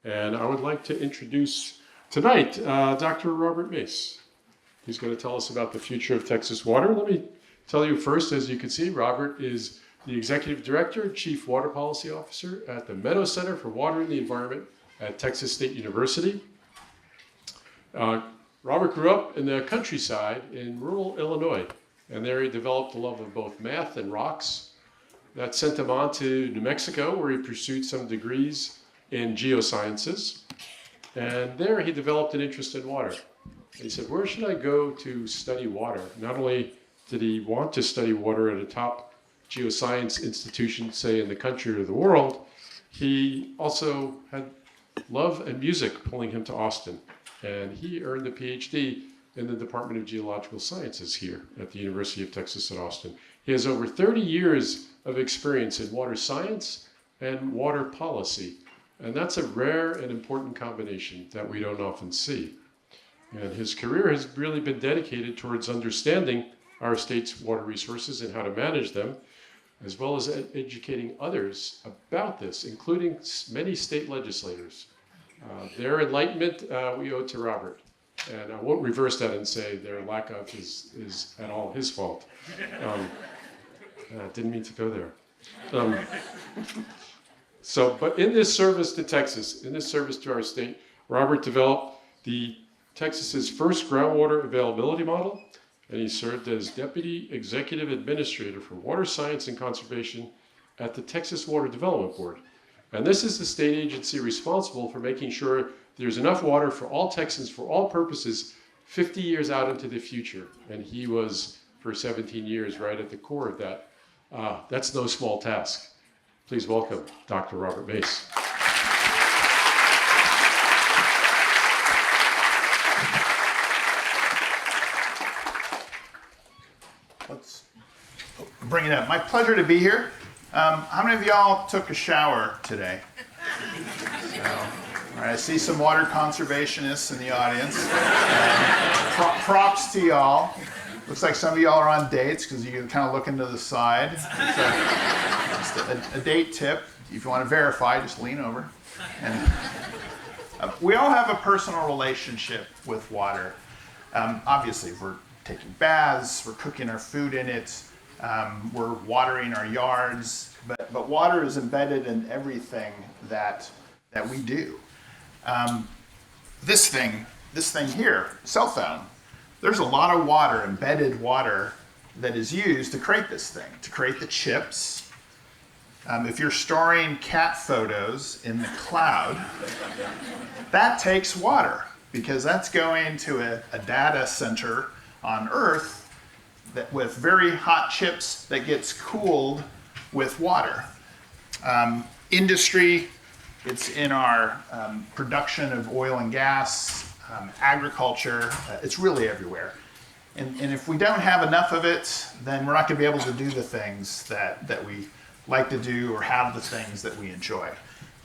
And I would like to introduce tonight Dr. Robert Mace. He's going to tell us about the future of Texas water. Let me tell you first, as you can see, Robert is the Executive Director and Chief Water Policy Officer at the Meadow Center for Water and the Environment at Texas State University. Robert grew up in the countryside in rural Illinois, and there he developed a love of both math and rocks. That sent him on to New Mexico, where he pursued some degrees in geosciences. And there he developed an interest in water. He said, where should I go to study water? Not only did he want to study water at a top geoscience institution, say in the country or the world, he also had love and music pulling him to Austin. And he earned a PhD in the Department of Geological Sciences here at the University of Texas at Austin. He has over 30 years of experience in water science and water policy. And that's a rare and important combination that we don't often see. And his career has really been dedicated towards understanding our state's water resources and how to manage them, as well as educating others about this, including many state legislators. Their enlightenment we owe to Robert. And I won't reverse that and say their lack of is at all his fault. Didn't mean to go there. But in this service to Texas, in this service to our state, Robert developed the Texas's first groundwater availability model, and he served as Deputy Executive Administrator for Water Science and Conservation at the Texas Water Development Board. And this is the state agency responsible for making sure there's enough water for all Texans for all purposes 50 years out into the future. And he was, for 17 years, right at the core of that. That's no small task. Please welcome Dr. Robert Mace. Let's bring it up. My pleasure to be here. How many of y'all took a shower today? So, all right, I see some water conservationists in the audience. Props to y'all. Looks like some of y'all are on dates because you can kind of look into the side. So, just a date tip. If you want to verify, just lean over. And we all have a personal relationship with water. Obviously, we're taking baths, we're cooking our food in it, we're watering our yards, but water is embedded in everything that we do. This thing here, cell phone, there's a lot of water, embedded water, that is used to create this thing, to create the chips. If you're storing cat photos in the cloud, that takes water, because that's going to a data center on Earth with very hot chips that gets cooled with water. Industry, it's in our production of oil and gas, agriculture, it's really everywhere. And if we don't have enough of it, then we're not going to be able to do the things that we like to do or have the things that we enjoy.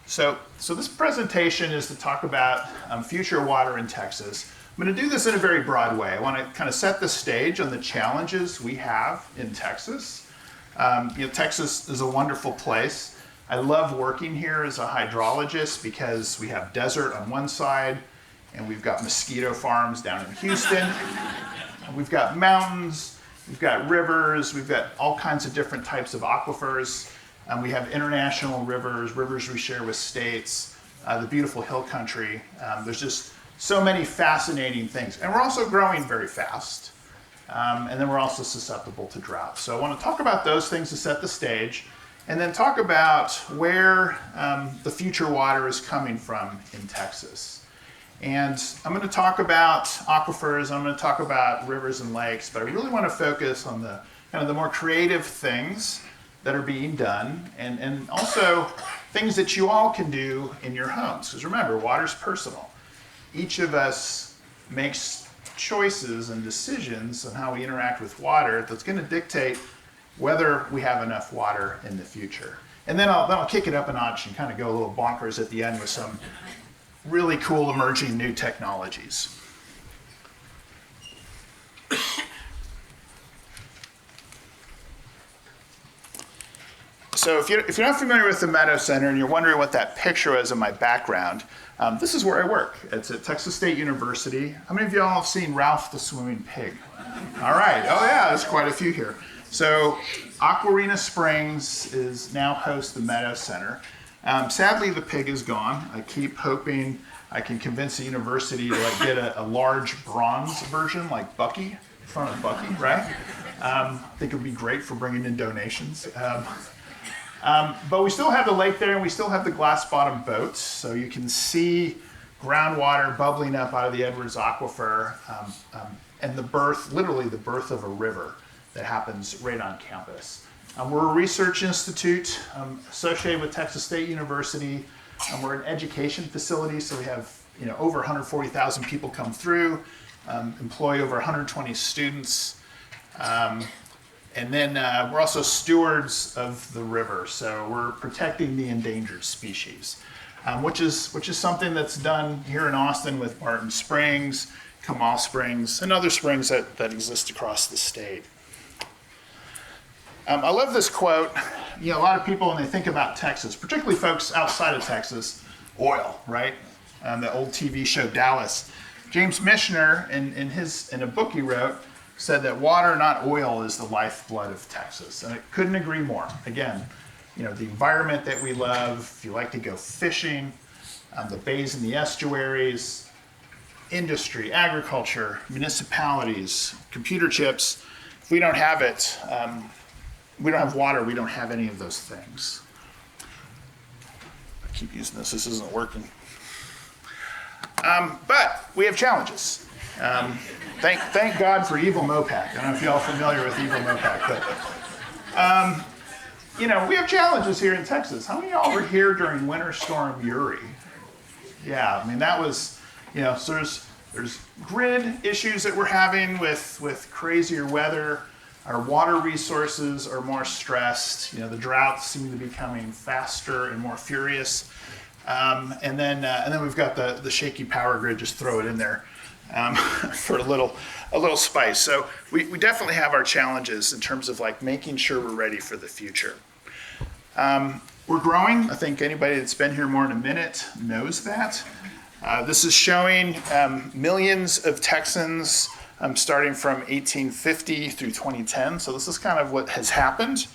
So this presentation is to talk about future water in Texas. I'm going to do this in a very broad way. I want to kind of set the stage on the challenges we have in Texas. Texas is a wonderful place. I love working here as a hydrologist because we have desert on one side and we've got mosquito farms down in Houston. We've got mountains, we've got rivers, we've got all kinds of different types of aquifers. We have international rivers we share with states, the beautiful hill country. There's just so many fascinating things. And we're also growing very fast. And then we're also susceptible to drought. So I want to talk about those things to set the stage, and then talk about where the future water is coming from in Texas. And I'm going to talk about aquifers, I'm going to talk about rivers and lakes, but I really want to focus on the kind of the more creative things that are being done, and also things that you all can do in your homes. Because remember, water's personal. Each of us makes choices and decisions on how we interact with water that's going to dictate whether we have enough water in the future. And then I'll kick it up a notch and kind of go a little bonkers at the end with some really cool emerging new technologies. So if you're not familiar with the Meadow Center and you're wondering what that picture is in my background, this is where I work. It's at Texas State University. How many of y'all have seen Ralph the Swimming Pig? All right. Oh yeah, there's quite a few here. So Aquarena Springs is now hosts the Meadow Center. Sadly, the pig is gone. I keep hoping I can convince the university to get a large bronze version like Bucky, in front of Bucky, right? I think it would be great for bringing in donations. But we still have the lake there, and we still have the glass-bottom boats, so you can see groundwater bubbling up out of the Edwards Aquifer, and the birth, literally the birth of a river that happens right on campus. We're a research institute associated with Texas State University. We're an education facility, so we have over 140,000 people come through, employ over 120 students. And then we're also stewards of the river, so we're protecting the endangered species, which is something that's done here in Austin with Barton Springs, Kamal Springs, and other springs that exist across the state. I love this quote. A lot of people, when they think about Texas, particularly folks outside of Texas, oil, right? The old TV show Dallas. James Michener, in a book he wrote, said that water, not oil, is the lifeblood of Texas. And I couldn't agree more. Again, the environment that we love, if you like to go fishing, the bays and the estuaries, industry, agriculture, municipalities, computer chips. If we don't have it, we don't have water, we don't have any of those things. I keep using this isn't working. But we have challenges. Thank God for Evil Mopac. I don't know if y'all are familiar with Evil Mopac, but we have challenges here in Texas. How many of y'all were here during Winter Storm Uri? Yeah, that was, so there's grid issues that we're having with crazier weather. Our water resources are more stressed. The droughts seem to be coming faster and more furious. And then we've got the shaky power grid. Just throw it in there for a little spice. So we definitely have our challenges in terms of making sure we're ready for the future. We're growing. I think anybody that's been here more than a minute knows that. This is showing millions of Texans starting from 1850 through 2010. So this is kind of what has happened.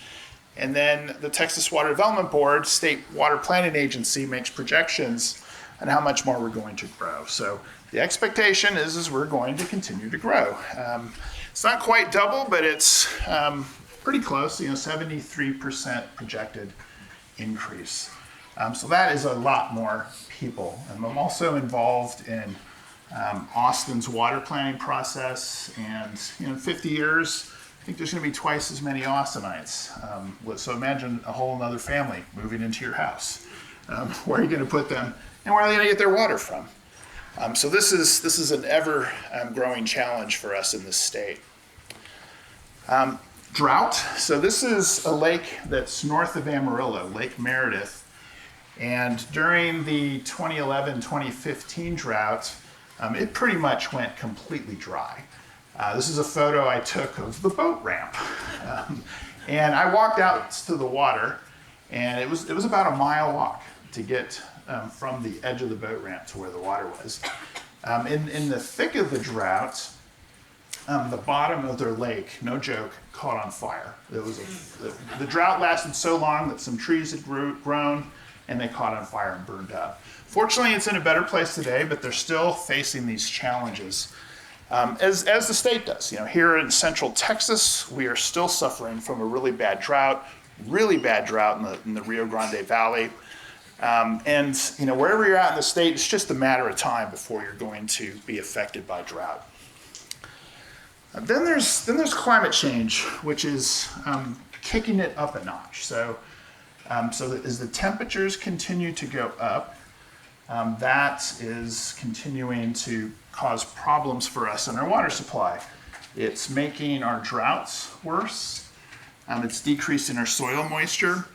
And then the Texas Water Development Board, State Water Planning Agency, makes projections on how much more we're going to grow. So the expectation is we're going to continue to grow. It's not quite double, but it's pretty close, 73% projected increase. So that is a lot more people. And I'm also involved in Austin's water planning process, and in 50 years, I think there's going to be twice as many Austinites. So imagine a whole other family moving into your house. Where are you going to put them, and where are they going to get their water from? So this is an ever growing challenge for us in this state. Drought. So this is a lake that's north of Amarillo, Lake Meredith, and during the 2011-2015 drought, it pretty much went completely dry. This is a photo I took of the boat ramp. And I walked out to the water, and it was about a mile walk to get from the edge of the boat ramp to where the water was. In the thick of the drought, the bottom of their lake, no joke, caught on fire. The drought lasted so long that some trees had grown, and they caught on fire and burned up. Fortunately, it's in a better place today, but they're still facing these challenges, as the state does. Here in central Texas, we are still suffering from a really bad drought in the Rio Grande Valley. And wherever you're at in the state, it's just a matter of time before you're going to be affected by drought. Then there's climate change, which is kicking it up a notch. So that as the temperatures continue to go up, that is continuing to cause problems for us in our water supply. It's making our droughts worse. It's decreasing our soil moisture.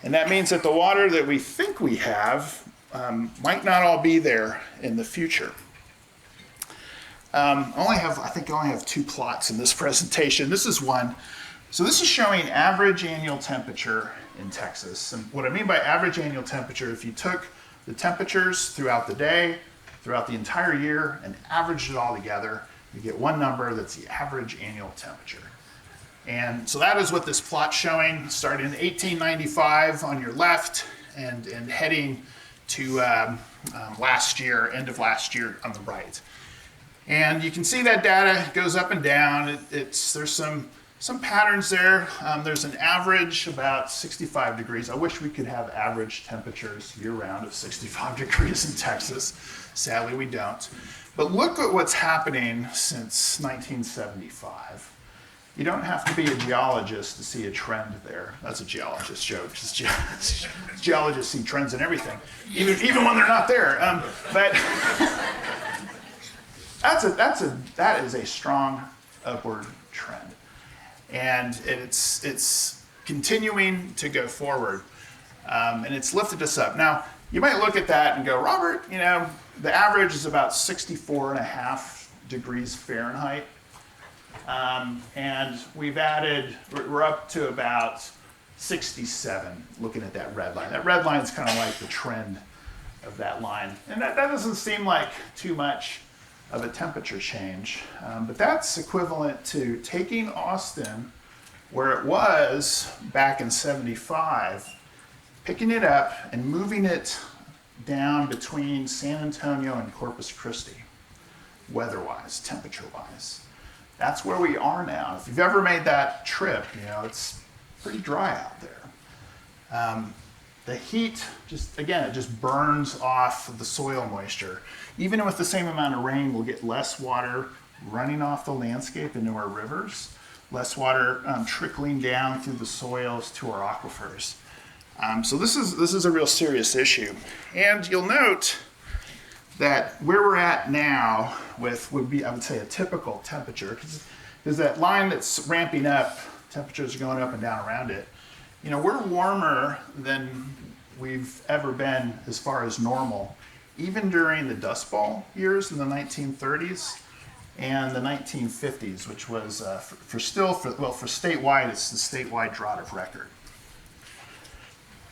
And that means that the water that we think we have might not all be there in the future. I think I only have two plots in this presentation. This is one So this is showing average annual temperature in Texas. And what I mean by average annual temperature, if you took the temperatures throughout the day, throughout the entire year, and averaged it all together, you get one number that's the average annual temperature. And so that is what this plot's showing, starting in 1895 on your left and heading to last year, end of last year on the right. And you can see that data goes up and down. There's some patterns there. There's an average about 65 degrees. I wish we could have average temperatures year-round of 65 degrees in Texas. Sadly, we don't. But look at what's happening since 1975. You don't have to be a geologist to see a trend there. That's a geologist joke. Geologists see trends in everything, even when they're not there. But that is a strong upward trend, and it's continuing to go forward, and it's lifted us up. Now you might look at that and go, Robert, the average is about 64.5 degrees Fahrenheit. And we're up to about 67, looking at that red line. That red line is kind of like the trend of that line. And that doesn't seem like too much of a temperature change, but that's equivalent to taking Austin, where it was back in 75, picking it up and moving it down between San Antonio and Corpus Christi, weather-wise, temperature-wise. That's where we are now. If you've ever made that trip, it's pretty dry out there. The heat, it just burns off the soil moisture. Even with the same amount of rain, we'll get less water running off the landscape into our rivers, less water trickling down through the soils to our aquifers. So this is a real serious issue. And you'll note that where we're at now would be, I would say, a typical temperature, because that line that's ramping up, temperatures are going up and down around it. We're warmer than we've ever been as far as normal, even during the Dust Bowl years in the 1930s and the 1950s, which was for statewide, it's the statewide drought of record.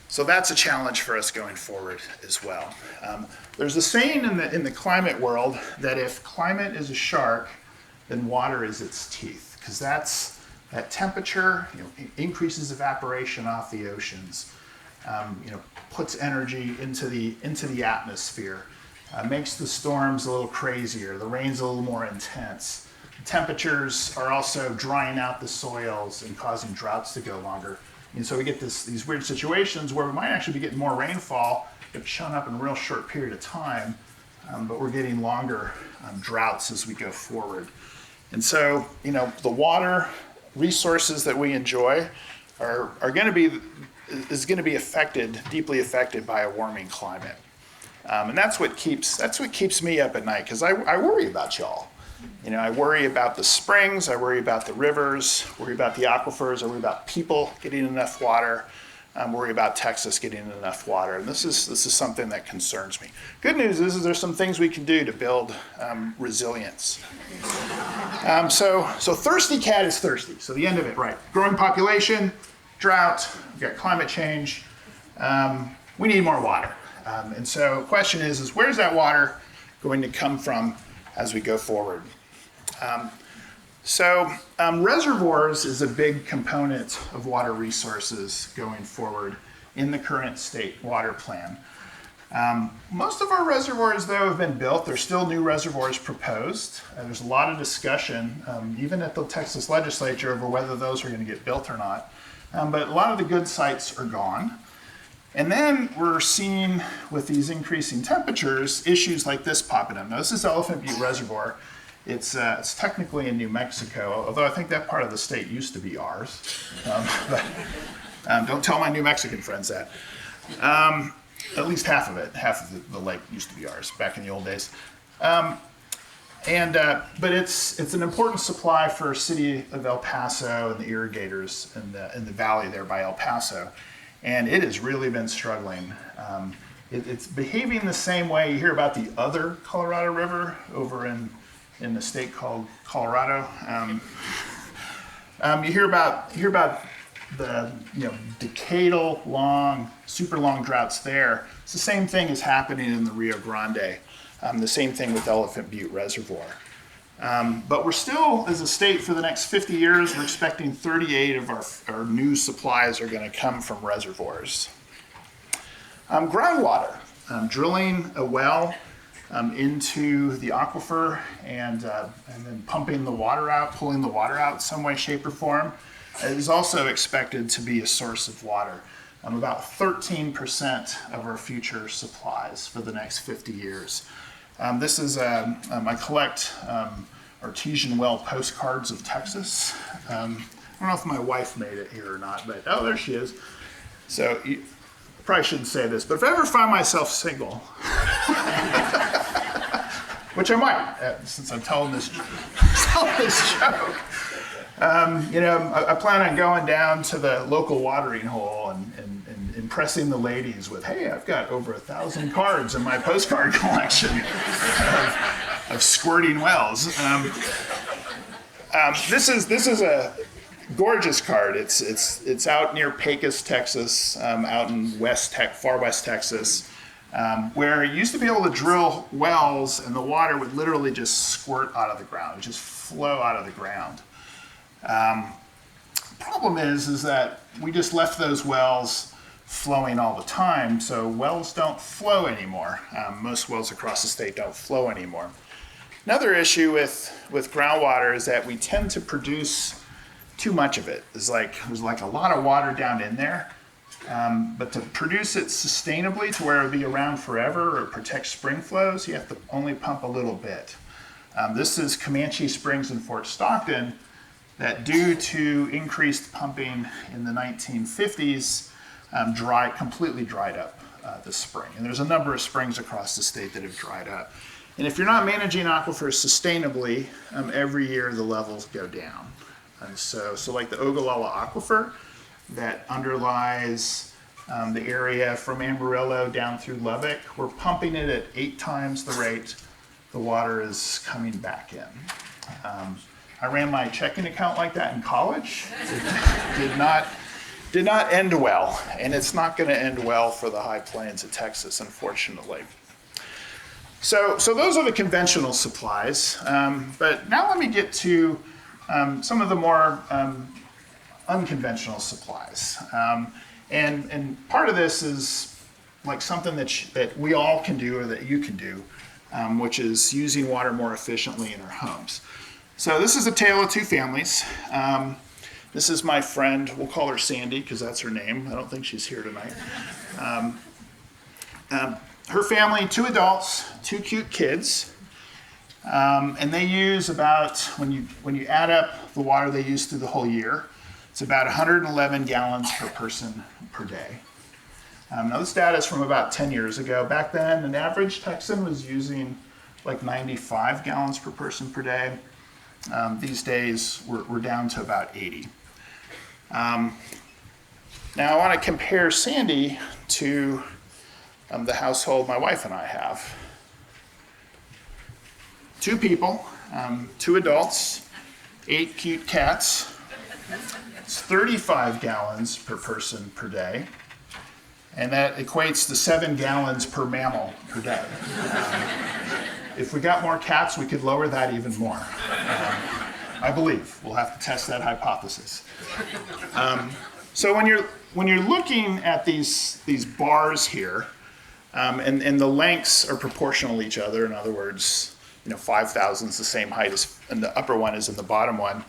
So that's a challenge for us going forward as well. There's a saying in the climate world that if climate is a shark, then water is its teeth, because that temperature increases evaporation off the oceans, puts energy into the atmosphere, makes the storms a little crazier, the rain's a little more intense. Temperatures are also drying out the soils and causing droughts to go longer. And so we get these weird situations where we might actually be getting more rainfall, but showing up in a real short period of time, but we're getting longer droughts as we go forward. And so, the water resources that we enjoy are going to be deeply affected by a warming climate. And that's what keeps me up at night, because I worry about y'all. I worry about the springs, I worry about the rivers, worry about the aquifers, I worry about people getting enough water, I worry about Texas getting enough water. And this is something that concerns me. Good news is there's some things we can do to build resilience. So thirsty cat is thirsty. So the end of it, right? Growing population, drought, we've got climate change. We need more water. And so the question is where's that water going to come from as we go forward? Reservoirs is a big component of water resources going forward in the current state water plan. Most of our reservoirs, though, have been built. There's still new reservoirs proposed. There's a lot of discussion, even at the Texas legislature, over whether those are going to get built or not. But a lot of the good sites are gone. And then we're seeing, with these increasing temperatures, issues like this popping up. Now, this is Elephant Butte Reservoir. It's technically in New Mexico, although I think that part of the state used to be ours. But don't tell my New Mexican friends that. At least half of it, half of the lake used to be ours back in the old days. But it's an important supply for city of El Paso and the irrigators in the valley there by El Paso. And it has really been struggling. It's behaving the same way. You hear about the other Colorado River over in the state called Colorado. You hear about the decadal long, super long droughts there. It's the same thing is happening in the Rio Grande. The same thing with Elephant Butte Reservoir. But we're still, as a state, for the next 50 years, we're expecting 38 of our new supplies are going to come from reservoirs. Groundwater, drilling a well into the aquifer and then pumping the water out, pulling the water out some way, shape, or form, is also expected to be a source of water. About 13% of our future supplies for the next 50 years. This is, I collect artesian well postcards of Texas. I don't know if my wife made it here or not, but oh, there she is. So, I probably shouldn't say this, but if I ever find myself single, which I might, since I'm telling this joke, I plan on going down to the local watering hole and impressing the ladies with, hey, I've got over 1,000 cards in my postcard collection of squirting wells. This is a gorgeous card. It's out near Pecos, Texas, out in far west Texas, where you used to be able to drill wells and the water would literally just squirt out of the ground, just flow out of the ground. Problem is that we just left those wells flowing all the time, so wells don't flow anymore. Most wells across the state don't flow anymore. Another issue with groundwater is that we tend to produce too much of it. There's like a lot of water down in there, but to produce it sustainably to where it'll be around forever or protect spring flows, you have to only pump a little bit. This is Comanche Springs in Fort Stockton that, due to increased pumping in the 1950s, completely dried up this spring. And there's a number of springs across the state that have dried up. And if you're not managing aquifers sustainably, every year the levels go down. And so like the Ogallala Aquifer that underlies the area from Amarillo down through Lubbock, we're pumping it at 8 times the rate the water is coming back in. I ran my checking account like that in college. It did not end well, and it's not going to end well for the high plains of Texas, unfortunately. So those are the conventional supplies, but now let me get to some of the more unconventional supplies. And part of this is like something that we all can do or that you can do, which is using water more efficiently in our homes. So this is a tale of 2 families. This is my friend, we'll call her Sandy because that's her name. I don't think she's here tonight. Her family, 2 adults, 2 cute kids. And they use about, when you add up the water they use through the whole year, it's about 111 gallons per person per day. Now this data is from about 10 years ago. Back then, an average Texan was using like 95 gallons per person per day. These days, we're down to about 80. Now I want to compare Sandy to the household my wife and I have. 2 people, 2 adults, 8 cute cats. It's 35 gallons per person per day. And that equates to 7 gallons per mammal per day. If we got more cats, we could lower that even more. I believe. We'll have to test that hypothesis. So when you're looking at these bars here, and the lengths are proportional to each other, in other words, 5,000 is the same height as and the upper one is in the bottom one.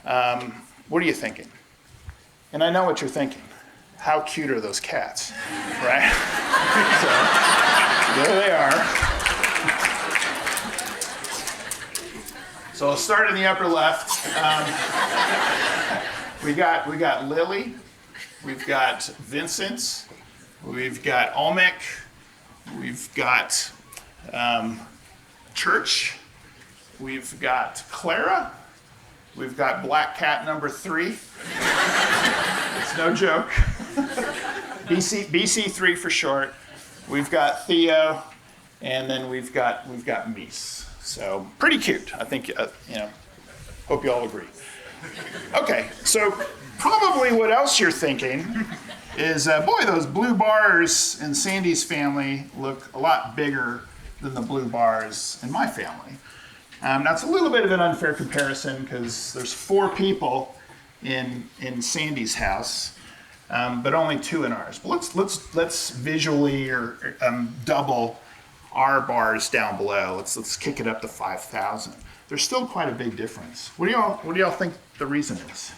What are you thinking? And I know what you're thinking. How cute are those cats, right? So there they are. So I'll start in the upper left. We got Lily, we've got Vincent, we've got Olmec, we've got Church, we've got Clara, we've got black cat number 3. It's no joke. BC3 for short. We've got Theo, and then we've got Mace. So pretty cute. I think hope you all agree. Okay, so probably what else you're thinking is, boy, those blue bars in Sandy's family look a lot bigger than the blue bars in my family. Now it's a little bit of an unfair comparison because there's 4 people in Sandy's house, but only 2 in ours. But let's visually double our bars down below. Let's kick it up to 5,000. There's still quite a big difference. What do y'all think the reason is?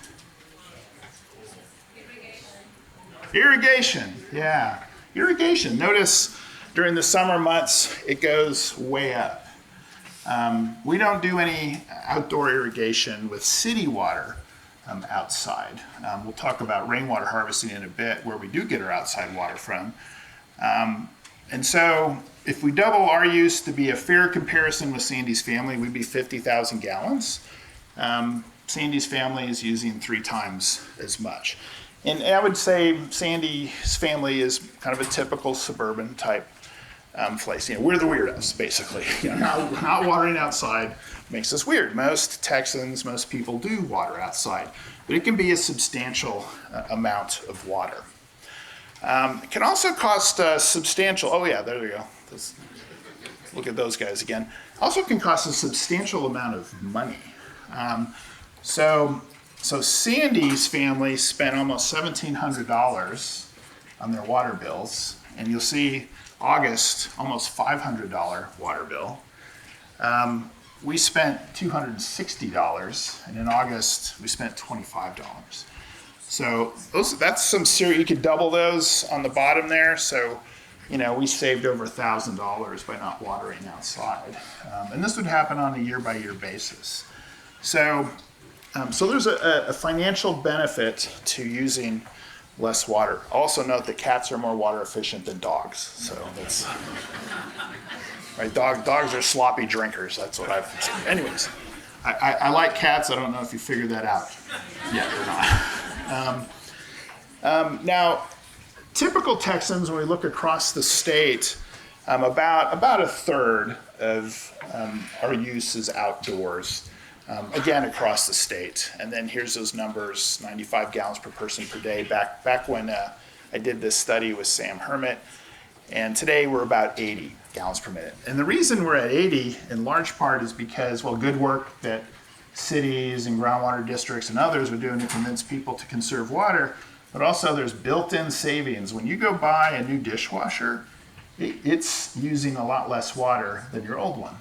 Irrigation, yeah. Irrigation. Notice during the summer months, it goes way up. We don't do any outdoor irrigation with city water outside. We'll talk about rainwater harvesting in a bit, where we do get our outside water from. And so if we double our use to be a fair comparison with Sandy's family, we'd be 50,000 gallons. Sandy's family is using 3 times as much. And I would say Sandy's family is kind of a typical suburban type place. You know, we're the weirdos, basically. You know, not watering outside makes us weird. Most Texans, most people do water outside, but it can be a substantial amount of water. It can also cost substantial, oh yeah, there we go. Look at those guys again. Also can cost a substantial amount of money. So Sandy's family spent almost $1,700 on their water bills, and you'll see August, almost $500 water bill. We spent $260, and in August, we spent $25. So that's some serious, you could double those on the bottom there. So, you know, we saved over $1,000 by not watering outside. And this would happen on a year-by-year basis. So there's a financial benefit to using less water. Also note that cats are more water efficient than dogs. So that's, right, dogs are sloppy drinkers. That's what I've seen. Anyways, I like cats. I don't know if you figured that out yet or not. Now, typical Texans, when we look across the state, about a third of our use is outdoors. Again, across the state. And then here's those numbers, 95 gallons per person per day, back when I did this study with Sam Hermit. And today we're about 80 gallons per minute. And the reason we're at 80 in large part is because, well, good work that cities and groundwater districts and others are doing to convince people to conserve water, but also there's built-in savings. When you go buy a new dishwasher, it's using a lot less water than your old one.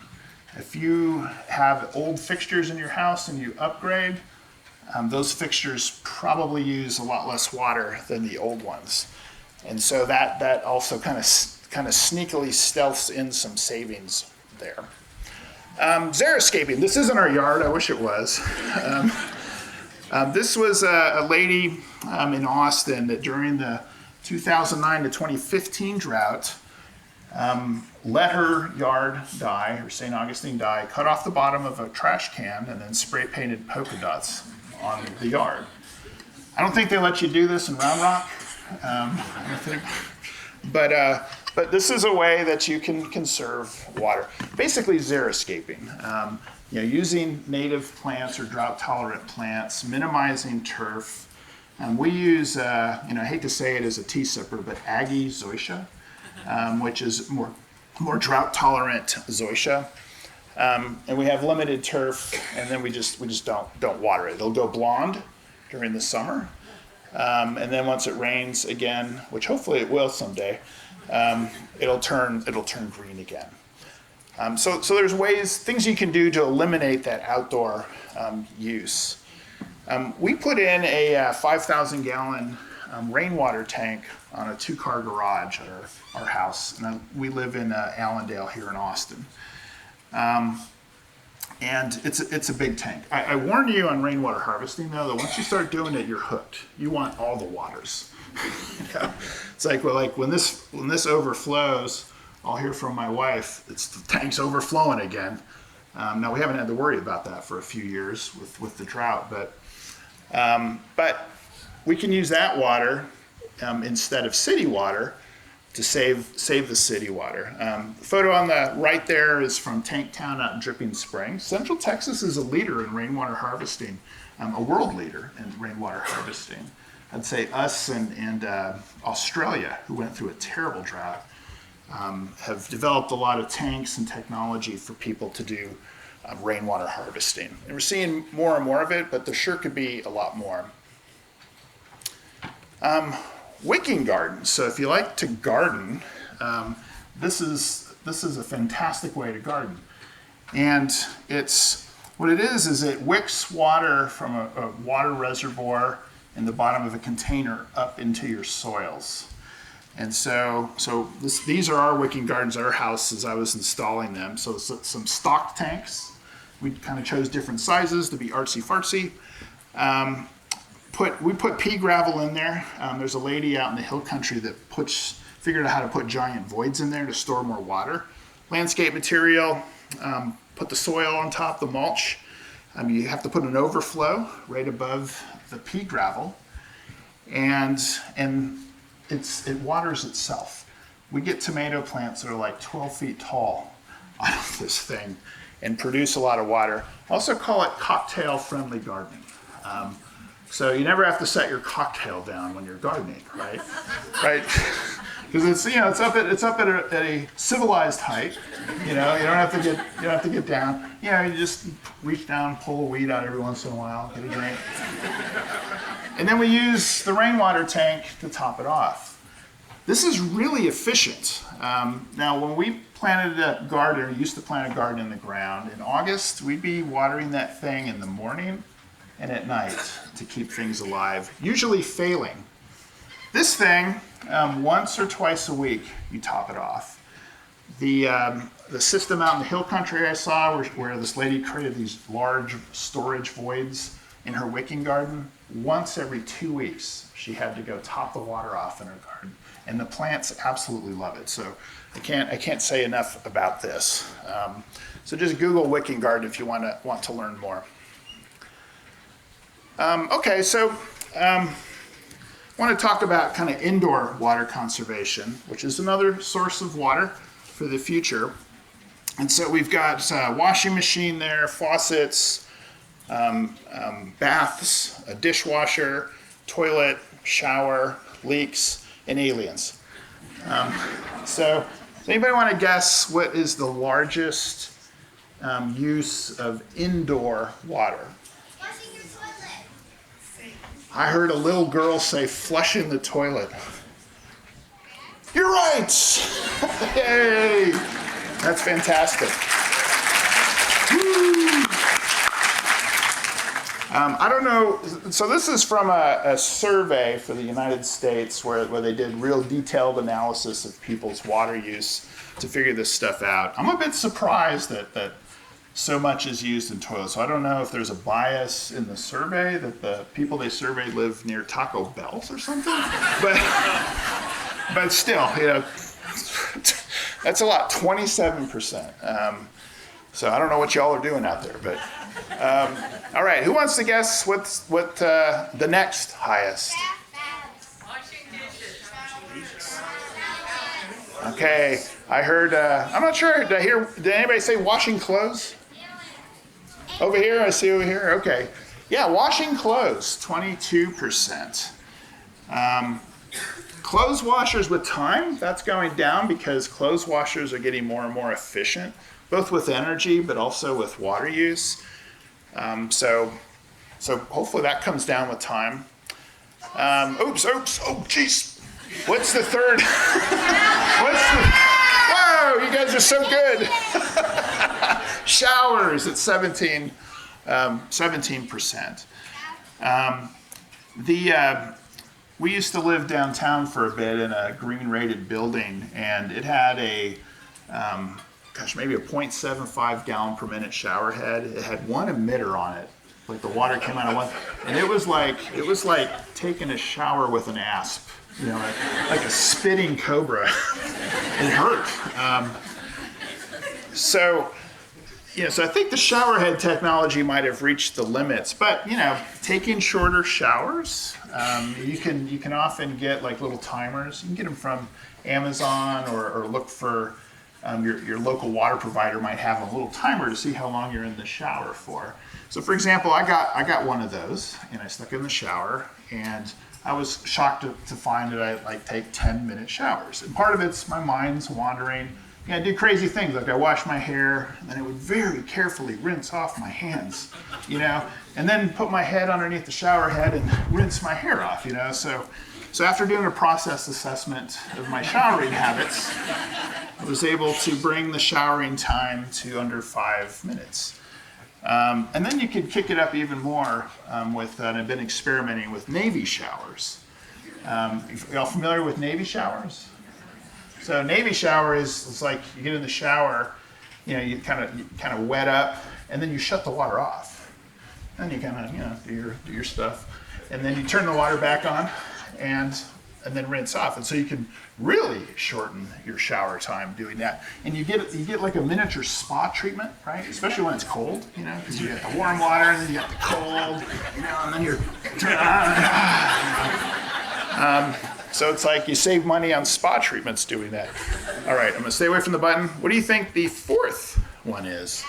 If you have old fixtures in your house and you upgrade, those fixtures probably use a lot less water than the old ones. And so that also kind of sneakily stealths in some savings there. Xeriscaping. This isn't our yard. I wish it was. This was a lady in Austin that during the 2009 to 2015 drought let her yard die, her St. Augustine die, cut off the bottom of a trash can, and then spray painted polka dots on the yard. I don't think they let you do this in Round Rock. But this is a way that you can conserve water. Basically, xeriscaping. Using native plants or drought-tolerant plants, minimizing turf. We use, I hate to say it as a tea sipper, but Aggie zoysia, which is more drought-tolerant zoysia. And we have limited turf, and then we just don't water it. It'll go blonde during the summer. And then once it rains again, which hopefully it will someday, it'll turn green again. So there's things you can do to eliminate that outdoor use. We put in a 5,000 gallon rainwater tank on a 2-car garage at our house. And we live in Allendale here in Austin. And it's a big tank. I warn you on rainwater harvesting, though, that once you start doing it, you're hooked. You want all the waters. It's like when this overflows, I'll hear from my wife, the tank's overflowing again. Now we haven't had to worry about that for a few years with the drought, but we can use that water instead of city water to save the city water. The photo on the right there is from Tank Town out in Dripping Springs. Central Texas is a leader in rainwater harvesting. a world leader in rainwater harvesting. I'd say us and Australia, who went through a terrible drought, have developed a lot of tanks and technology for people to do rainwater harvesting. And we're seeing more and more of it, but there sure could be a lot more. Wicking gardens. So if you like to garden, this is a fantastic way to garden. And what it is it wicks water from a water reservoir in the bottom of a container up into your soils. And so these are our wicking gardens at our house as I was installing them. So some stock tanks. We kind of chose different sizes to be artsy-fartsy. We put pea gravel in there. There's a lady out in the hill country that figured out how to put giant voids in there to store more water. Landscape material, put the soil on top, the mulch. You have to put an overflow right above the pea gravel, and it waters itself. We get tomato plants that are like 12 feet tall out of this thing and produce a lot of water. I also call it cocktail-friendly gardening. So you never have to set your cocktail down when you're gardening, right? Right? Because it's up at a civilized height. You don't have to get down. You just reach down, pull a weed out every once in a while, get a drink. And then we use the rainwater tank to top it off. This is really efficient. Now, when we planted a garden, or used to plant a garden in the ground, in August, we'd be watering that thing in the morning and at night to keep things alive, usually failing. This thing, once or twice a week, you top it off. The system out in the hill country I saw where this lady created these large storage voids in her wicking garden, once every 2 weeks, she had to go top the water off in her garden. And the plants absolutely love it. So I can't say enough about this. So just Google wicking garden if you want to learn more. Okay, so I want to talk about kind of indoor water conservation, which is another source of water for the future. And so we've got a washing machine there, faucets, baths, a dishwasher, toilet, shower, leaks, and aliens. So does anybody want to guess what is the largest use of indoor water? Flushing your toilet. I heard a little girl say flushing the toilet. You're right! Yay! That's fantastic. Woo! I don't know, so this is from a survey for the United States where they did real detailed analysis of people's water use to figure this stuff out. I'm a bit surprised that so much is used in toilets. So I don't know if there's a bias in the survey that the people they surveyed live near Taco Bells or something, but still, that's a lot, 27%. So I don't know what y'all are doing out there, but all right. Who wants to guess what the next highest? Washing dishes. Okay, I heard. I'm not sure. Did anybody say washing clothes? Over here, I see over here. Okay, yeah, washing clothes, 22%. Clothes washers with time, that's going down because clothes washers are getting more and more efficient, both with energy but also with water use. So hopefully that comes down with time. Oh geez. What's the third? Whoa, you guys are so good. Showers at 17%. We used to live downtown for a bit in a green rated building, and it had maybe a 0.75 gallon per minute shower head. It had one emitter on it, like the water came out of one, and it was like taking a shower with an asp, like a spitting cobra. It hurt. So I think the shower head technology might have reached the limits, but taking shorter showers, you can often get like little timers. You can get them from Amazon or look for your local water provider might have a little timer to see how long you're in the shower for. So for example, I got one of those and I stuck it in the shower, and I was shocked to find that I take 10-minute showers. And part of it's my mind's wandering. You know, I do crazy things, like I wash my hair, and then I would very carefully rinse off my hands, and then put my head underneath the shower head and rinse my hair off, So after doing a process assessment of my showering habits, I was able to bring the showering time to under 5 minutes. And then you could kick it up even more with, and I've been experimenting with Navy showers. Y'all familiar with Navy showers? So Navy shower it's like you get in the shower, you kind of wet up, and then you shut the water off. Then you kind of do your stuff, and then you turn the water back on, and then rinse off. And so you can really shorten your shower time doing that. And you get like a miniature spa treatment, right? Especially when it's cold, because you got the warm water and then you got the cold, and then you're so it's like you save money on spa treatments doing that. All right, I'm gonna stay away from the button. What do you think the fourth one is?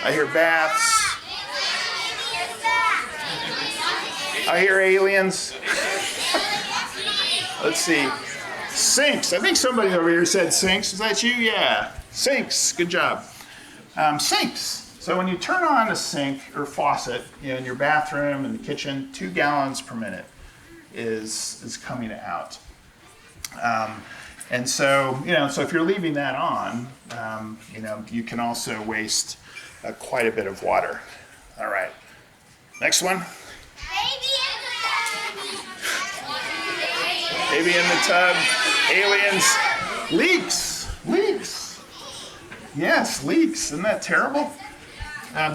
I hear baths. I hear aliens. Let's see. Sinks. I think somebody over here said sinks. Is that you? Yeah. Sinks. Good job. Sinks. So when you turn on a sink or faucet in your bathroom and the kitchen, 2 gallons per minute is coming out. And so, so if you're leaving that on, you can also waste quite a bit of water. All right. Next one. Baby in the tub, aliens, leaks. Yes, leaks. Isn't that terrible?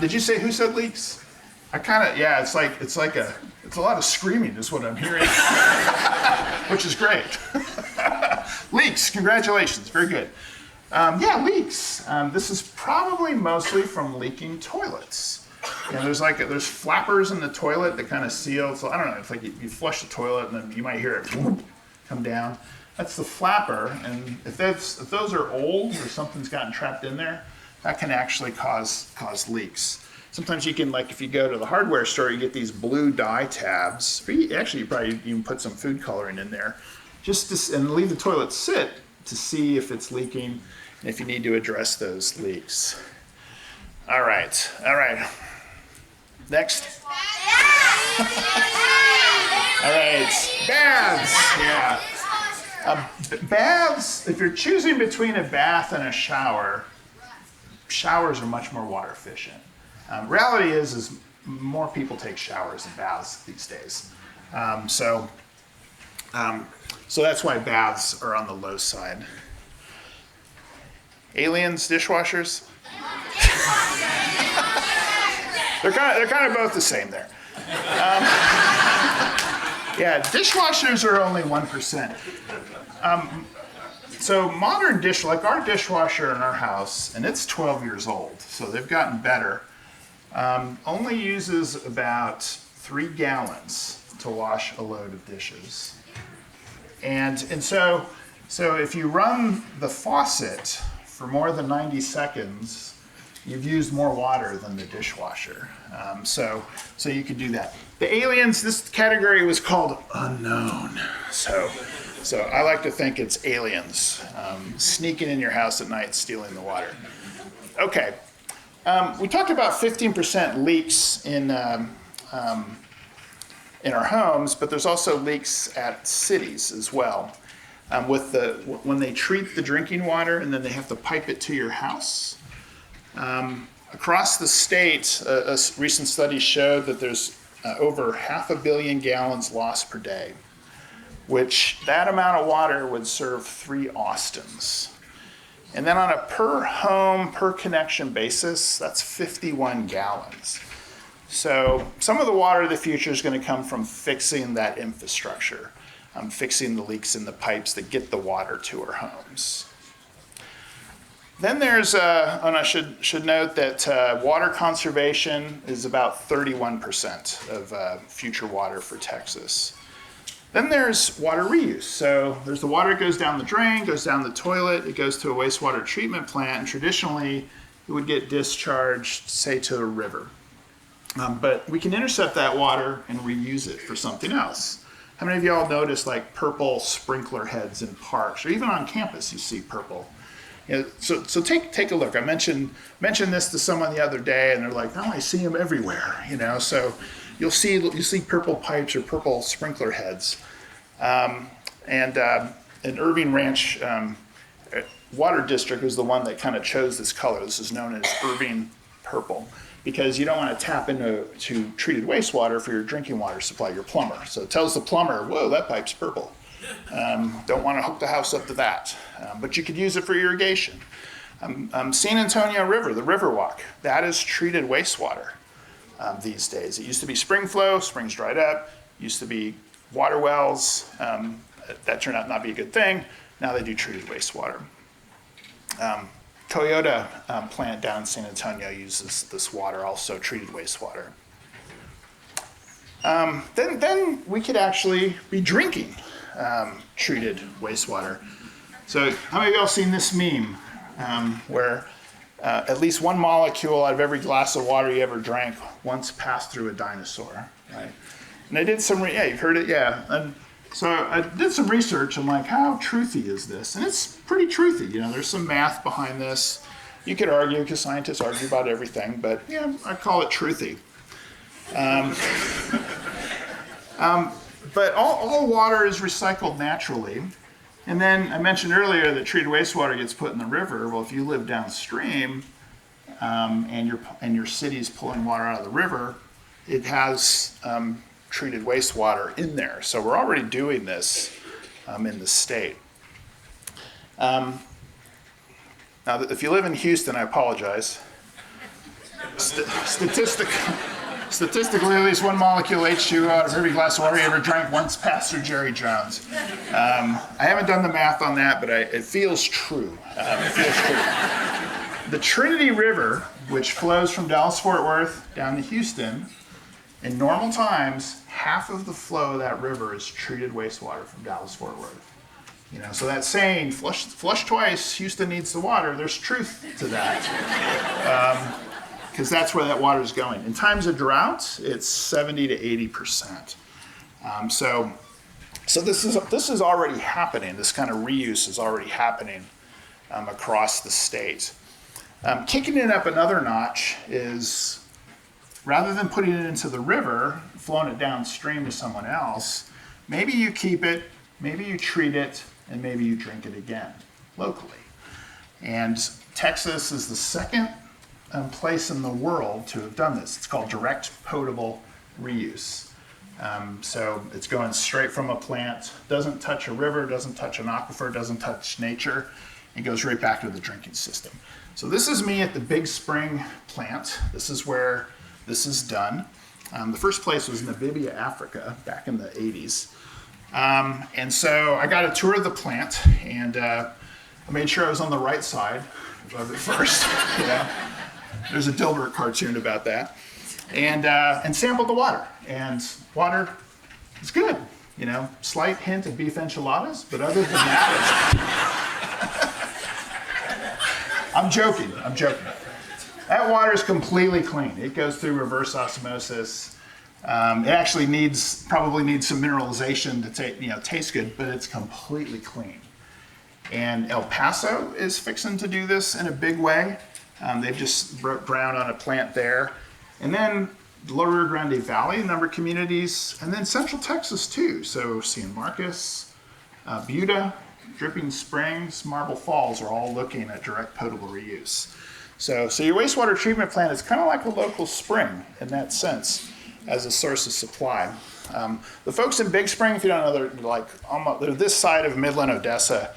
Did you say who said leaks? It's a lot of screaming is what I'm hearing, which is great. Leaks, congratulations, very good. Leaks. This is probably mostly from leaking toilets. There's flappers in the toilet that kind of seal. So I don't know. It's like you flush the toilet and then you might hear it come down. That's the flapper, and if those are old or something's gotten trapped in there, that can actually cause leaks. Sometimes you can, if you go to the hardware store, you get these blue dye tabs. You probably even put some food coloring in there, and leave the toilet sit to see if it's leaking and if you need to address those leaks. All right. Next. All right, baths. Yeah. Baths, if you're choosing between a bath and a shower, showers are much more water efficient. Reality is more people take showers than baths these days. So that's why baths are on the low side. Aliens, dishwashers? They're kind of both the same there. Dishwashers are only 1%. So modern our dishwasher in our house, and it's 12 years old, so they've gotten better, only uses about 3 gallons to wash a load of dishes. And so if you run the faucet for more than 90 seconds, you've used more water than the dishwasher. So you could do that. The aliens, this category was called unknown. So I like to think it's aliens sneaking in your house at night, stealing the water. Okay, we talked about 15% leaks in our homes, but there's also leaks at cities as well. When they treat the drinking water and then they have to pipe it to your house. Across the state, a recent study showed that there's over 500 million gallons lost per day, which that amount of water would serve 3 Austins. And then on a per home, per connection basis, that's 51 gallons. So some of the water of the future is going to come from fixing that infrastructure, fixing the leaks in the pipes that get the water to our homes. Then there's, and I should note that water conservation is about 31% of future water for Texas. Then there's water reuse. So there's the water that goes down the drain, goes down the toilet, it goes to a wastewater treatment plant, and traditionally it would get discharged, say, to a river. But we can intercept that water and reuse it for something else. How many of y'all notice like purple sprinkler heads in parks, or even on campus you see purple? You know, so take a look. I mentioned this to someone the other day, and they're like, "Oh, I see them everywhere." You know, so you'll see purple pipes or purple sprinkler heads. And Irving Ranch Water District was the one that kind of chose this color. This is known as Irving Purple, because you don't want to tap into treated wastewater for your drinking water supply, your plumber. So it tells the plumber, "Whoa, that pipe's purple. Don't want to hook the house up to that." But you could use it for irrigation. San Antonio River, the Riverwalk, that is treated wastewater these days. It used to be spring flow, springs dried up. Used to be water wells. That turned out not to be a good thing. Now they do treated wastewater. Toyota plant down in San Antonio uses this water, also treated wastewater. Then we could actually be drinking treated wastewater. So how many of y'all seen this meme where at least one molecule out of every glass of water you ever drank once passed through a dinosaur, right? And I did some, you've heard it, yeah. And so I did some research on like, how truthy is this? And it's pretty truthy, you know, there's some math behind this. You could argue, because scientists argue about everything, but yeah, I call it truthy. But all water is recycled naturally. And then I mentioned earlier that treated wastewater gets put in the river. Well, if you live downstream and your city's pulling water out of the river, it has treated wastewater in there. So we're already doing this in the state. Now, if you live in Houston, I apologize. Statistically, at least one molecule H2O out of every glass of water you ever drank once passed through Jerry Jones. I haven't done the math on that, but it feels true. The Trinity River, which flows from Dallas-Fort Worth down to Houston, in normal times, half of the flow of that river is treated wastewater from Dallas-Fort Worth. You know, so that saying, flush twice, Houston needs the water, there's truth to that. Because that's where that water is going. In times of droughts, it's 70 to 80%. So this is already happening. This kind of reuse is already happening across the state. Kicking it up another notch is, rather than putting it into the river, flowing it downstream to someone else, maybe you keep it, maybe you treat it, and maybe you drink it again locally. And Texas is the second place in the world to have done this. It's called direct potable reuse. So it's going straight from a plant, doesn't touch a river, doesn't touch an aquifer, doesn't touch nature, and goes right back to the drinking system. So this is me at the Big Spring plant. This is where this is done. The first place was Namibia, Africa, back in the 80s. And so I got a tour of the plant, and I made sure I was on the right side of it first. You know? There's a Dilbert cartoon about that. And sampled the water. And water is good. You know, slight hint of beef enchiladas, but other than that, I'm joking. That water is completely clean. It goes through reverse osmosis. It actually probably needs some mineralization to taste good, but it's completely clean. And El Paso is fixing to do this in a big way. They've just broke ground on a plant there. And then the Lower Rio Grande Valley, a number of communities, and then Central Texas too. So San Marcos, Buda, Dripping Springs, Marble Falls are all looking at direct potable reuse. So your wastewater treatment plant is kind of like a local spring in that sense as a source of supply. The folks in Big Spring, if you don't know, they're this side of Midland, Odessa.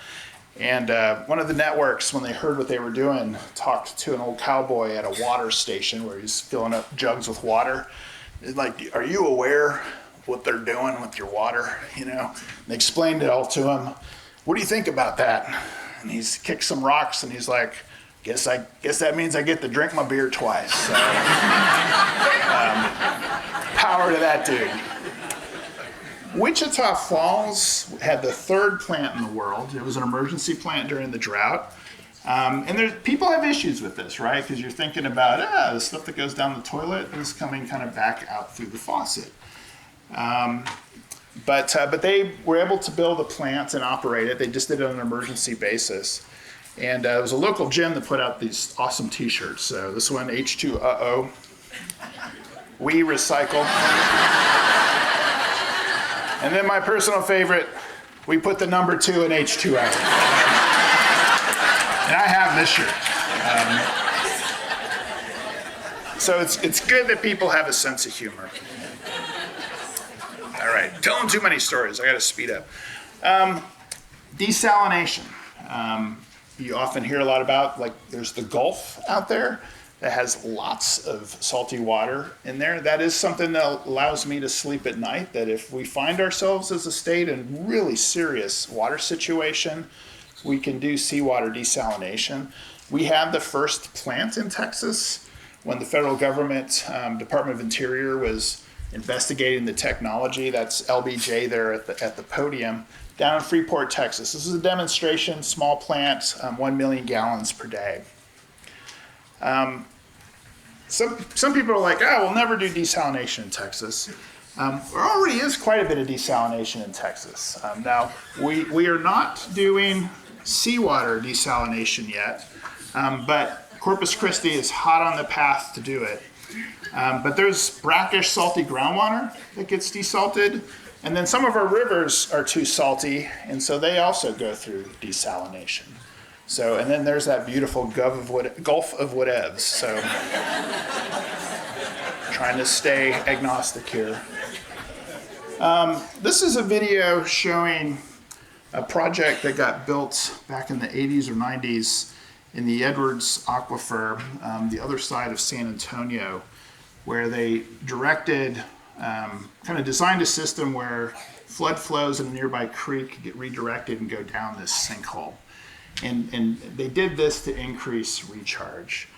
And one of the networks, when they heard what they were doing, talked to an old cowboy at a water station where he's filling up jugs with water. He's like, "Are you aware what they're doing with your water?" You know, and they explained it all to him. "What do you think about that?" And he's kicked some rocks, and he's like, guess that means I get to drink my beer twice. So, power to that dude. Wichita Falls had the 3rd plant in the world. It was an emergency plant during the drought. And people have issues with this, right? Because you're thinking about, the stuff that goes down the toilet is coming kind of back out through the faucet. But they were able to build a plant and operate it. They just did it on an emergency basis. And it was a local gym that put out these awesome t-shirts. So this one, H2O, we recycle. And then my personal favorite, we put the number 2 in H2O. And I have this shirt. So it's good that people have a sense of humor. All right, telling too many stories. I got to speed up. Desalination. You often hear a lot about, like, there's the Gulf out there that has lots of salty water in there. That is something that allows me to sleep at night, that if we find ourselves as a state in really serious water situation, we can do seawater desalination. We have the first plant in Texas when the federal government, Department of Interior, was investigating the technology. That's LBJ there at the podium, down in Freeport, Texas. This is a demonstration, small plant, 1 million gallons per day. Some people are like, we'll never do desalination in Texas. There already is quite a bit of desalination in Texas. Now, we are not doing seawater desalination yet, but Corpus Christi is hot on the path to do it. But there's brackish, salty groundwater that gets desalted, and then some of our rivers are too salty, and so they also go through desalination. So, and then there's that beautiful Gulf of whatevs. So, trying to stay agnostic here. This is a video showing a project that got built back in the 80s or 90s in the Edwards Aquifer, the other side of San Antonio, where they kind of designed a system where flood flows in a nearby creek get redirected and go down this sinkhole. And they did this to increase recharge.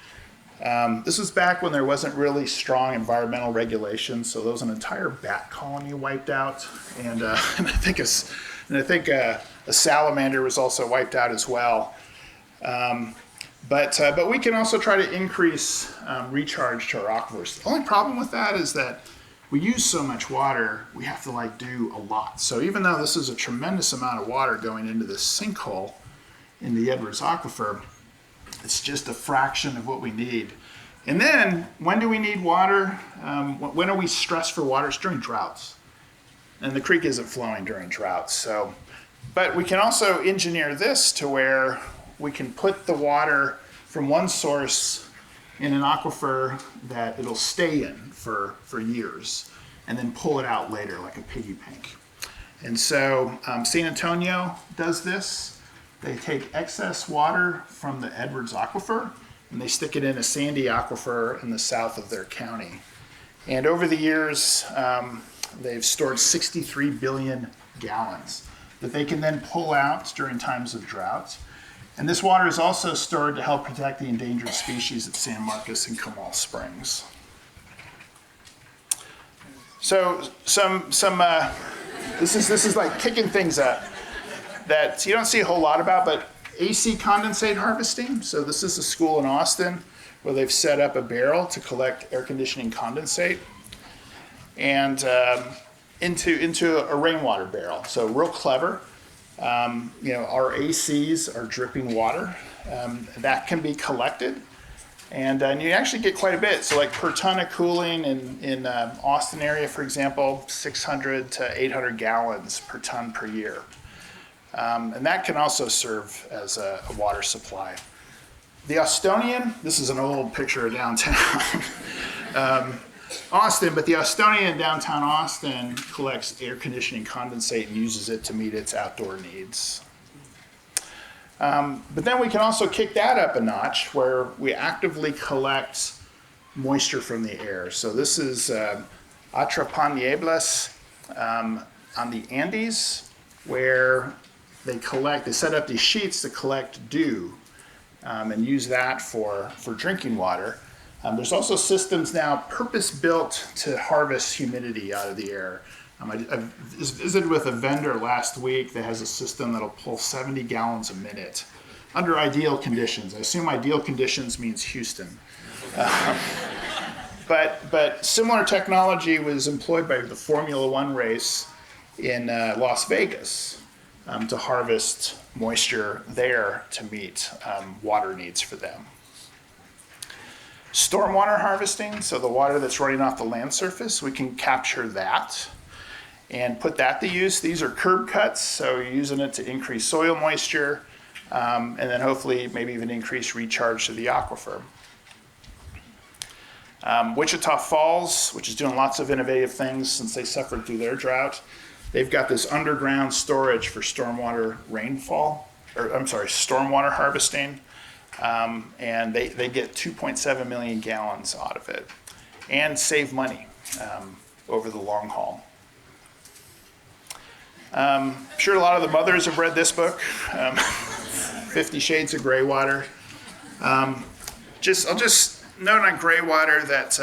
This was back when there wasn't really strong environmental regulations, so there was an entire bat colony wiped out, and I think a salamander was also wiped out as well. But we can also try to increase recharge to our aquifers. The only problem with that is that we use so much water, we have to do a lot. So even though this is a tremendous amount of water going into this sinkhole in the Edwards Aquifer, it's just a fraction of what we need. And then, when do we need water? When are we stressed for water? It's during droughts. And the creek isn't flowing during droughts. So, but we can also engineer this to where we can put the water from one source in an aquifer that it'll stay in for years, and then pull it out later like a piggy bank. And so San Antonio does this. They take excess water from the Edwards Aquifer and they stick it in a sandy aquifer in the south of their county. And over the years, they've stored 63 billion gallons that they can then pull out during times of drought. And this water is also stored to help protect the endangered species at San Marcos and Comal Springs. So this is like kicking things up that you don't see a whole lot about, but AC condensate harvesting. So this is a school in Austin where they've set up a barrel to collect air conditioning condensate and into a rainwater barrel. So real clever. Our ACs are dripping water that can be collected, and you actually get quite a bit. So like per ton of cooling in Austin area, for example, 600 to 800 gallons per ton per year. And that can also serve as a water supply. The Austonian, this is an old picture of downtown Austin, but the Austonian in downtown Austin collects air conditioning condensate and uses it to meet its outdoor needs. But then we can also kick that up a notch where we actively collect moisture from the air. So this is Atrapaniebles on the Andes, where they set up these sheets to collect dew and use that for drinking water. There's also systems now purpose-built to harvest humidity out of the air. I visited with a vendor last week that has a system that'll pull 70 gallons a minute under ideal conditions. I assume ideal conditions means Houston. But similar technology was employed by the Formula One race in Las Vegas to harvest moisture there to meet water needs for them. Stormwater harvesting, so the water that's running off the land surface, we can capture that and put that to use. These are curb cuts, so you're using it to increase soil moisture and then hopefully maybe even increase recharge to the aquifer. Wichita Falls, which is doing lots of innovative things since they suffered through their drought, they've got this underground storage for stormwater stormwater harvesting, and they get 2.7 million gallons out of it and save money over the long haul. I'm sure a lot of the mothers have read this book, 50 Shades of Gray Water. I'll just note on gray water that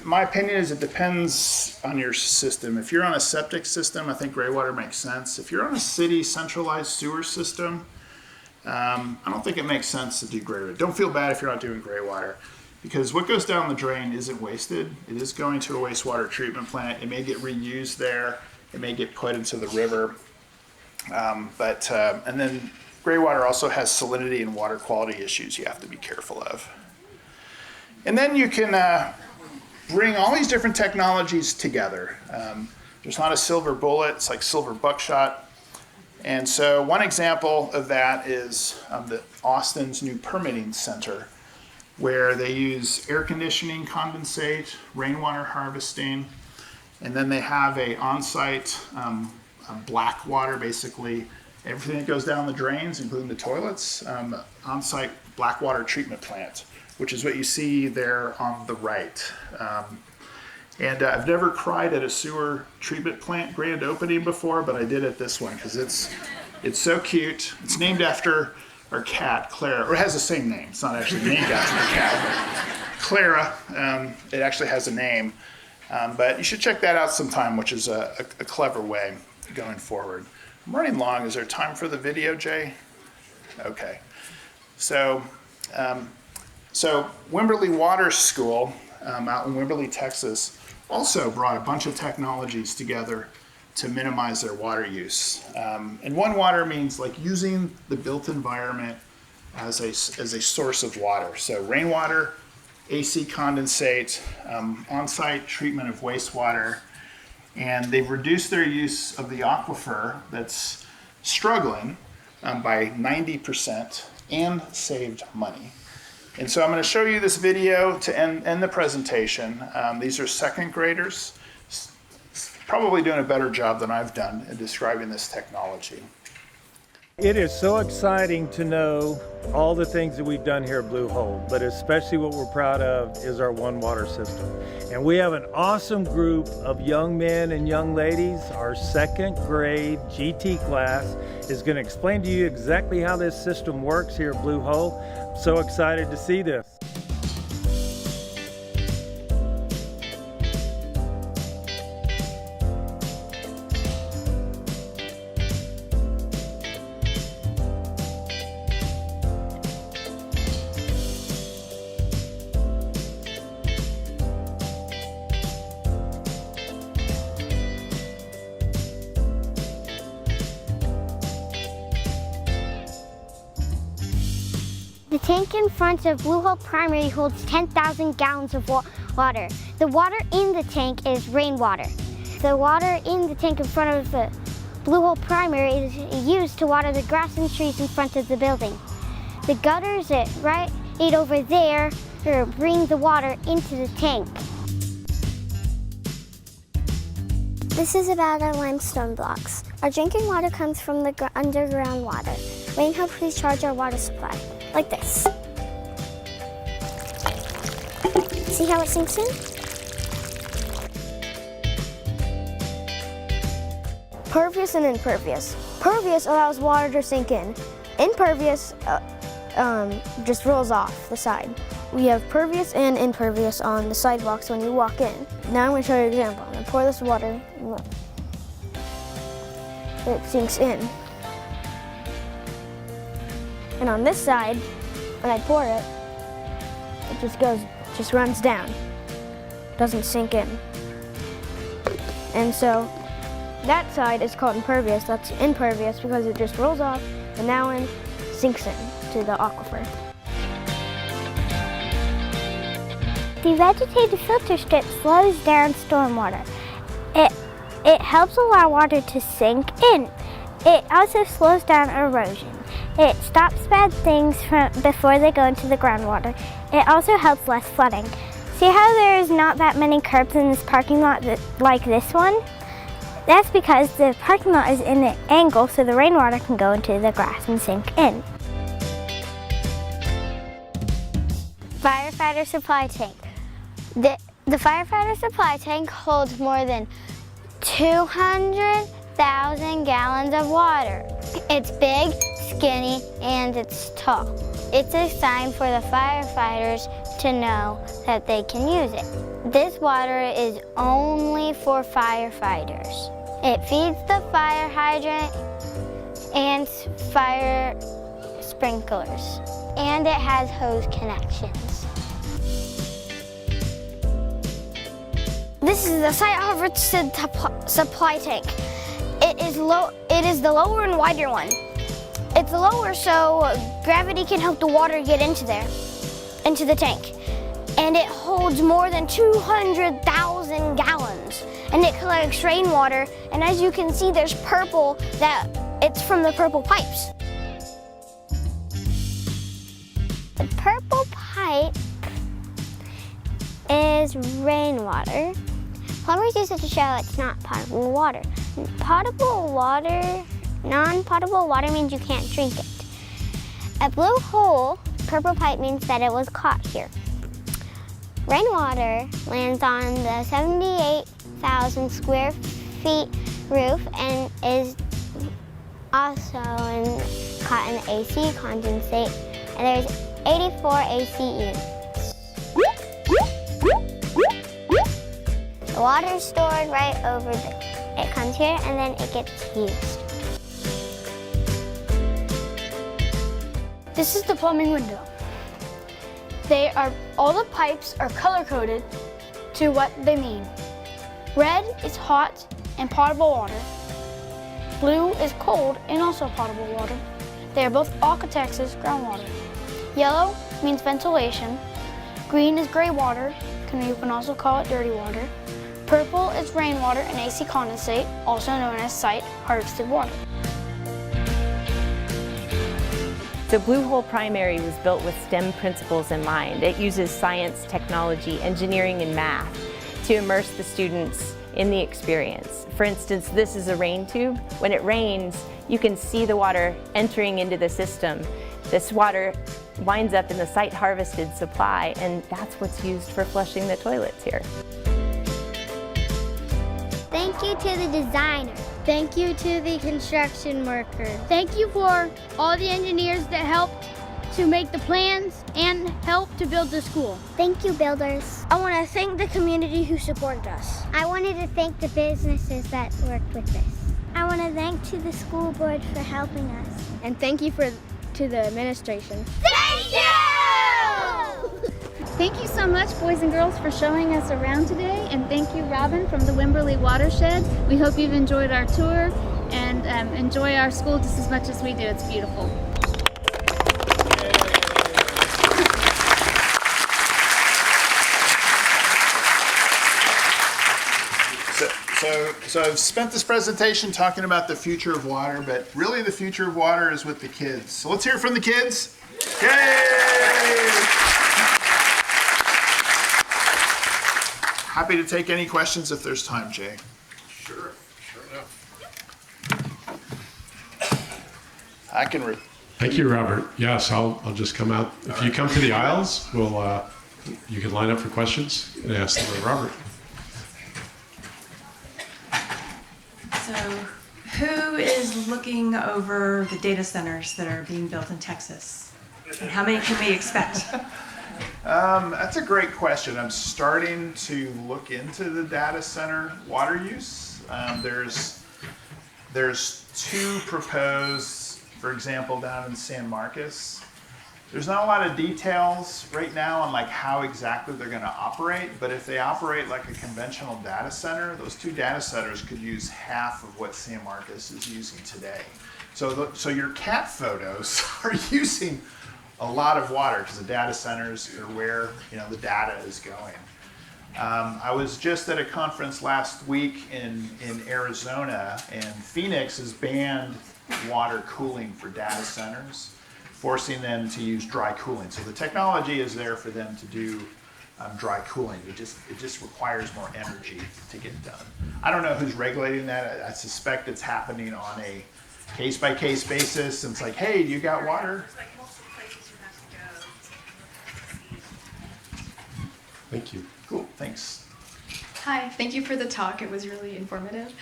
my opinion is it depends on your system. If you're on a septic system, I think gray water makes sense. If you're on a city centralized sewer system, I don't think it makes sense to do gray water. Don't feel bad if you're not doing gray water, because what goes down the drain isn't wasted. It is going to a wastewater treatment plant. It may get reused there. It may get put into the river. And then gray water also has salinity and water quality issues you have to be careful of. And then you can bring all these different technologies together. There's not a silver bullet, it's like silver buckshot. And so one example of that is the Austin's new permitting center, where they use air conditioning condensate, rainwater harvesting, and then they have a on-site black water, basically everything that goes down the drains, including the toilets, on-site black water treatment plant, which is what you see there on the right. And I've never cried at a sewer treatment plant grand opening before, but I did at this one because it's so cute. It's named after our cat, Clara, or it has the same name. It's not actually named after the cat, but Clara. It actually has a name. But you should check that out sometime, which is a clever way going forward. I'm running long. Is there time for the video, Jay? Okay. So Wimberley Water School out in Wimberley, Texas, also brought a bunch of technologies together to minimize their water use. And one water means like using the built environment as a source of water. So rainwater, AC condensate, on-site treatment of wastewater, and they've reduced their use of the aquifer that's struggling by 90% and saved money. And so I'm going to show you this video to end the presentation. These are second graders, probably doing a better job than I've done in describing this technology. It is so exciting to know all the things that we've done here at Blue Hole, but especially what we're proud of is our One Water system. And we have an awesome group of young men and young ladies. Our second grade GT class is going to explain to you exactly how this system works here at Blue Hole. I'm so excited to see this. The tank in front of Blue Hole Primary holds 10,000 gallons of water. The water in the tank is rainwater. The water in the tank in front of the Blue Hole Primary is used to water the grass and trees in front of the building. The gutters right over there bring the water into the tank. This is about our limestone blocks. Our drinking water comes from the underground water. Rain helps recharge our water supply, like this. See how it sinks in? Pervious and impervious. Pervious allows water to sink in. Impervious just rolls off the side. we have pervious and impervious on the sidewalks when you walk in. Now I'm going to show you an example. I'm going to pour this water. Look. It sinks in. And on this side, when I pour it, it just runs down. Doesn't sink in. And so that side is called impervious. That's impervious because it just rolls off and now it sinks in to the aquifer. The vegetative filter strip slows down stormwater. It helps allow water to sink in. It also slows down erosion. It stops bad things before they go into the groundwater. It also helps less flooding. See how there's not that many curbs in this parking lot like this one? That's because the parking lot is in an angle so the rainwater can go into the grass and sink in. Firefighter supply tank. The firefighter supply tank holds more than 200,000 gallons of water. It's big, skinny, and it's tall. It's a sign for the firefighters to know that they can use it. This water is only for firefighters. It feeds the fire hydrant and fire sprinklers, and it has hose connections. This is the site harvested supply tank. It is the lower and wider one. It's lower so gravity can help the water get into there, into the tank. And it holds more than 200,000 gallons. And it collects rainwater, and as you can see, there's purple, it's from the purple pipes. The purple pipe is rainwater. Plumbers use it to show it's not potable water. Non-potable water means you can't drink it. A blue hole, purple pipe, means that it was caught here. Rainwater lands on the 78,000 square feet roof and is also caught in the AC condensate, and there's 84 AC units. The water is stored right over there. It comes here and then it gets used. This is the plumbing window. All the pipes are color-coded to what they mean. Red is hot and potable water. Blue is cold and also potable water. They are both Aquitex's groundwater. Yellow means ventilation. Green is gray water. You can also call it dirty water. Purple is rainwater and AC condensate, also known as site harvested water. So Blue Hole Primary was built with STEM principles in mind. It uses science, technology, engineering, and math to immerse the students in the experience. For instance, this is a rain tube. When it rains, you can see the water entering into the system. This water winds up in the site harvested supply, and that's what's used for flushing the toilets here. Thank you to the designer. Thank you to the construction worker. Thank you for all the engineers that helped to make the plans and help to build the school. Thank you, builders. I want to thank the community who supported us. I wanted to thank the businesses that worked with this. I want to thank to the school board for helping us. And thank you to the administration. Thank you! Thank you so much, boys and girls, for showing us around today. And thank you, Robin, from the Wimberley Watershed. We hope you've enjoyed our tour and enjoy our school just as much as we do. It's beautiful. So I've spent this presentation talking about the future of water, but really the future of water is with the kids. So let's hear it from the kids. Yay! Happy to take any questions if there's time, Jay. Sure enough. I can Thank you, Robert. Yes, I'll just come out. If you come to the aisles, you can line up for questions and ask them to Robert. So who is looking over the data centers that are being built in Texas? And how many can we expect? That's a great question. I'm starting to look into the data center water use. There's two proposed, for example, down in San Marcos. There's not a lot of details right now on like how exactly they're going to operate, but if they operate like a conventional data center, those two data centers could use half of what San Marcos is using today. So your cat photos are using a lot of water because the data centers are where the data is going. I was just at a conference last week in Arizona, and Phoenix has banned water cooling for data centers, forcing them to use dry cooling. So the technology is there for them to do dry cooling. It just requires more energy to get done. I don't know who's regulating that. I suspect it's happening on a case-by-case basis. And it's like, hey, do you got water? There's like multiple places you have to go. Thank you. Cool, thanks. Hi, thank you for the talk. It was really informative.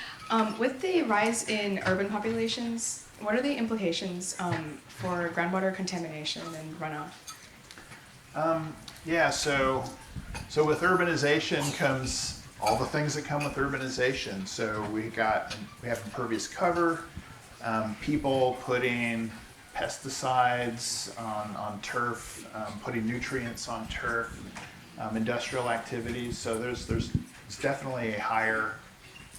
With the rise in urban populations, what are the implications for groundwater contamination and runoff? Yeah, so with urbanization comes all the things that come with urbanization. So we have impervious cover, people putting pesticides on turf, putting nutrients on turf, industrial activities. So there's definitely a higher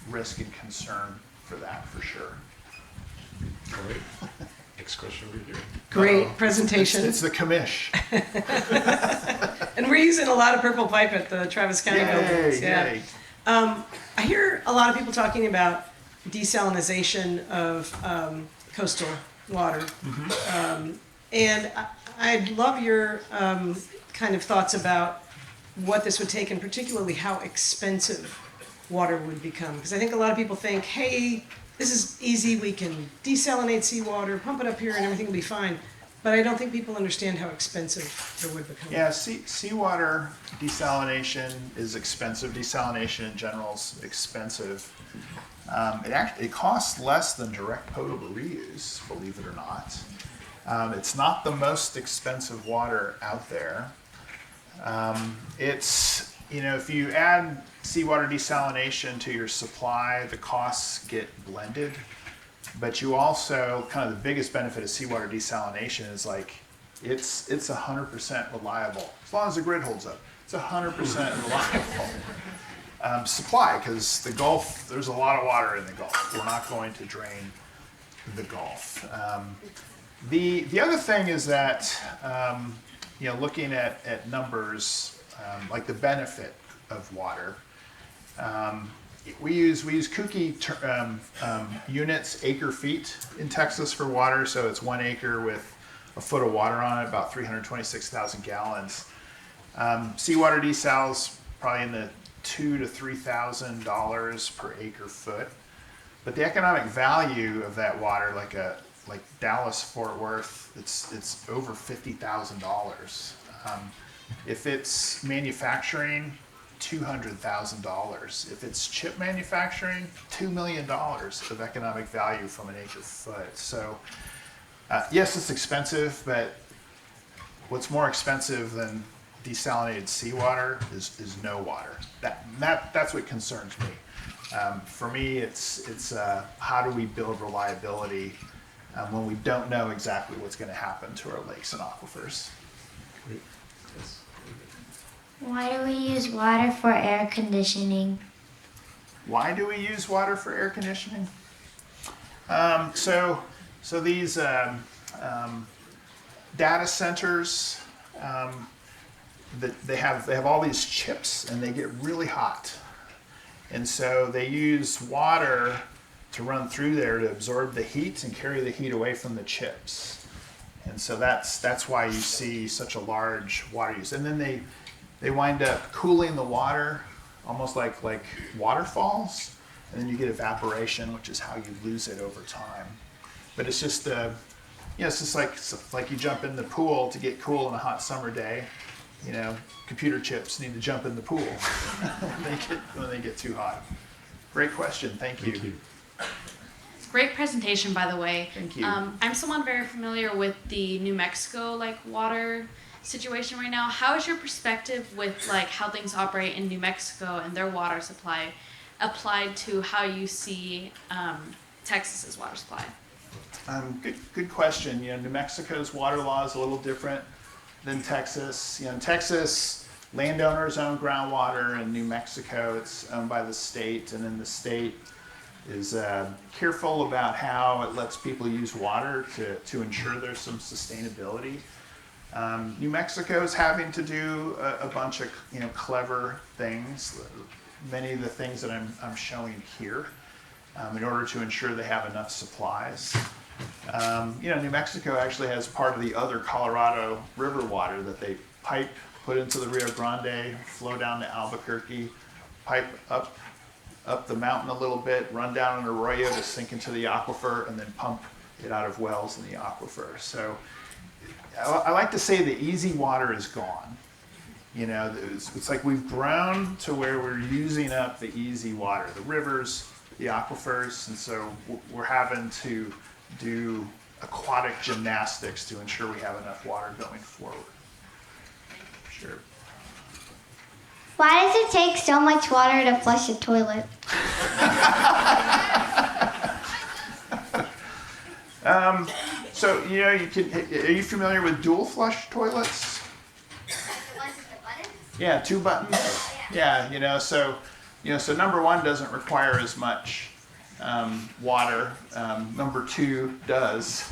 risk and concern for that, for sure. All right. Next question over here. Great presentation. It's the commish. And we're using a lot of purple pipe at the Travis County buildings. Yeah. Yay. I hear a lot of people talking about desalinization of coastal water. And I'd love your kind of thoughts about what this would take, and particularly how expensive water would become. Because I think a lot of people think, hey, this is easy, we can desalinate seawater, pump it up here and everything will be fine. But I don't think people understand how expensive it would become. Yeah, seawater desalination is expensive. Desalination in general is expensive. It costs less than direct potable reuse, believe it or not. It's not the most expensive water out there. If you add seawater desalination to your supply, the costs get blended. But you also, kind of the biggest benefit of seawater desalination is like, it's 100% reliable. As long as the grid holds up, it's 100% reliable supply, because the Gulf, there's a lot of water in the Gulf. We're not going to drain the Gulf. The other thing is that, looking at numbers, like the benefit of water, we use Kuki units, acre feet in Texas for water. So it's 1 acre with a foot of water on it, about 326,000 gallons. Seawater desal's probably in the $2,000 to $3,000 per acre foot. But the economic value of that water, like Dallas Fort Worth, it's over $50,000. If it's manufacturing, $200,000. If it's chip manufacturing, $2 million of economic value from an acre foot. So yes, it's expensive, but what's more expensive than desalinated seawater is no water. That's what concerns me. For me, it's how do we build reliability when we don't know exactly what's going to happen to our lakes and aquifers. Great. Yes. Why do we use water for air conditioning? Why do we use water for air conditioning? So these data centers, they have all these chips, and they get really hot, and so they use water to run through there to absorb the heat and carry the heat away from the chips, and so that's why you see such a large water use. And then they wind up cooling the water, almost like waterfalls, and then you get evaporation, which is how you lose it over time. But it's just it's just like you jump in the pool to get cool on a hot summer day. Computer chips need to jump in the pool when they get too hot. Great question. Thank you. Great presentation, by the way. Thank you. I'm someone very familiar with the New Mexico water situation right now. How is your perspective with how things operate in New Mexico and their water supply applied to how you see Texas's water supply? Good question. New Mexico's water law is a little different than Texas. In Texas, landowners own groundwater. In New Mexico, it's owned by the state, and then the state is careful about how it lets people use water to ensure there's some sustainability. New Mexico is having to do a bunch of clever things. Many of the things that I'm showing here, in order to ensure they have enough supplies. New Mexico actually has part of the other Colorado River water that they pipe, put into the Rio Grande, flow down to Albuquerque, pipe up the mountain a little bit, run down an arroyo to sink into the aquifer, and then pump it out of wells in the aquifer. So I like to say the easy water is gone. It's like we've grown to where we're using up the easy water, the rivers, the aquifers, and so we're having to do aquatic gymnastics to ensure we have enough water going forward. Sure. Why does it take so much water to flush a toilet? So you can. Are you familiar with dual flush toilets? Yeah, 2 buttons. Yeah, so number 1 doesn't require as much water. Number 2 does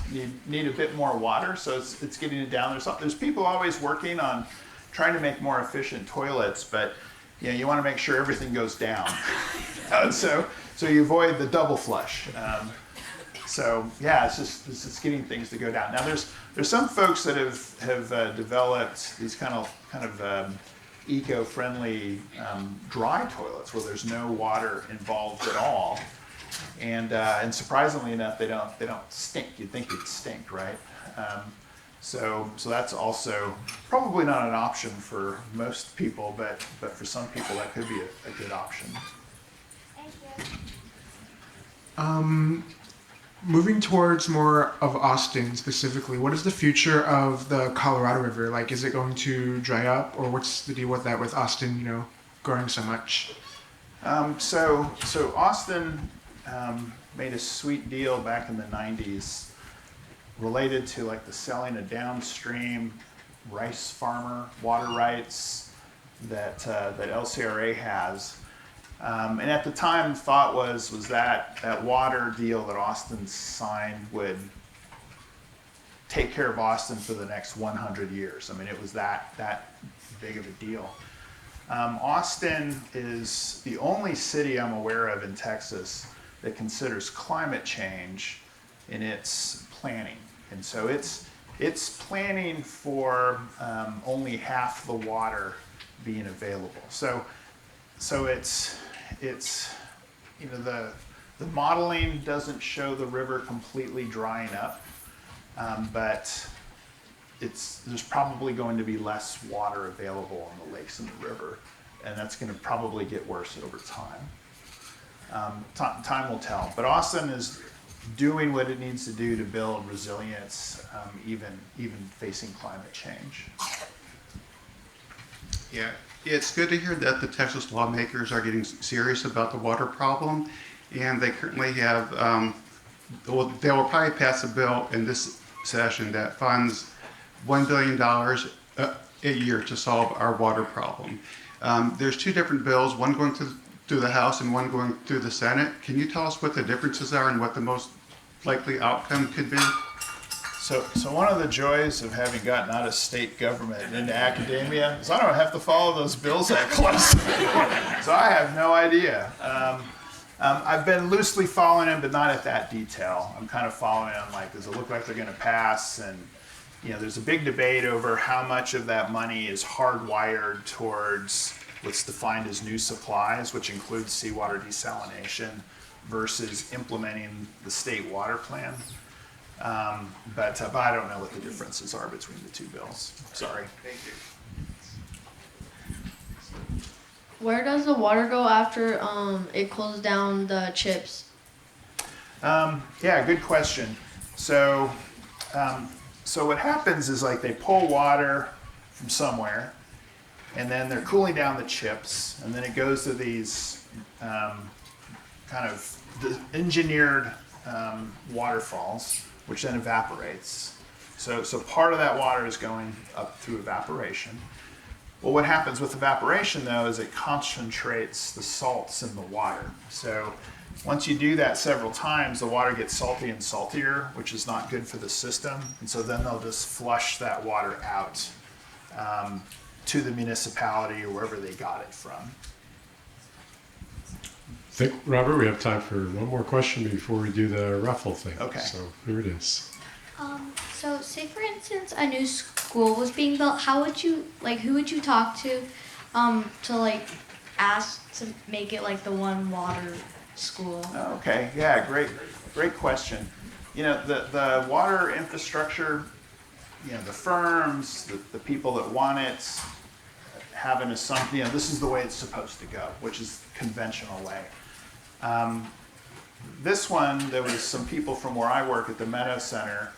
need a bit more water, so it's getting it down. There's people always working on trying to make more efficient toilets, but you want to make sure everything goes down. So you avoid the double flush. It's just getting things to go down. Now there's some folks that have developed these kind of eco-friendly dry toilets where there's no water involved at all, and surprisingly enough, they don't stink. You'd think they'd stink, right? So that's also probably not an option for most people, but for some people that could be a good option. Thank you. Moving towards more of Austin specifically, what is the future of the Colorado River? Is it going to dry up, or what's the deal with that with Austin, growing so much? So Austin made a sweet deal back in the 90s related to the selling of downstream rice farmer water rights that LCRA has. And at the time, thought was that water deal that Austin signed would take care of Austin for the next 100 years. I mean, it was that big of a deal. Austin is the only city I'm aware of in Texas that considers climate change in its planning. And so it's planning for only half the water being available. So it's the modeling doesn't show the river completely drying up, but there's probably going to be less water available in the lakes and the river, and that's going to probably get worse over time. Time will tell, but Austin is doing what it needs to do to build resilience, even facing climate change. Yeah, it's good to hear that the Texas lawmakers are getting serious about the water problem, and they currently have, they will probably pass a bill in this session that funds $1 billion a year to solve our water problem. There's 2 different bills, one going through the House and one going through the Senate. Can you tell us what the differences are and what the most likely outcome could be? So one of the joys of having gotten out of state government and into academia is I don't have to follow those bills that closely. So I have no idea. I've been loosely following them, but not at that detail. I'm kind of following them does it look like they're going to pass? And there's a big debate over how much of that money is hardwired towards what's defined as new supplies, which includes seawater desalination, versus implementing the state water plan. But I don't know what the differences are between the 2 bills. Sorry. Thank you. Where does the water go after it cools down the chips? Yeah, good question. So, so what happens is like they pull water from somewhere, and then they're cooling down the chips, and then it goes to these kind of engineered waterfalls, which then evaporates. So part of that water is going up through evaporation. Well, what happens with evaporation, though, is it concentrates the salts in the water. So once you do that several times, the water gets salty and saltier, which is not good for the system. And so then they'll just flush that water out to the municipality or wherever they got it from. I think, Robert, we have time for one more question before we do the raffle thing. Okay. So here it is. So say for instance a new school was being built, how would you, like, who would you talk to like ask to make it like the one water school? Okay, yeah, great question. You know, the water infrastructure, you know, the firms, the people that want it have an assumption, you know, this is the way it's supposed to go, which is conventional way. This one, there was some people from where I work at the Meadow Center,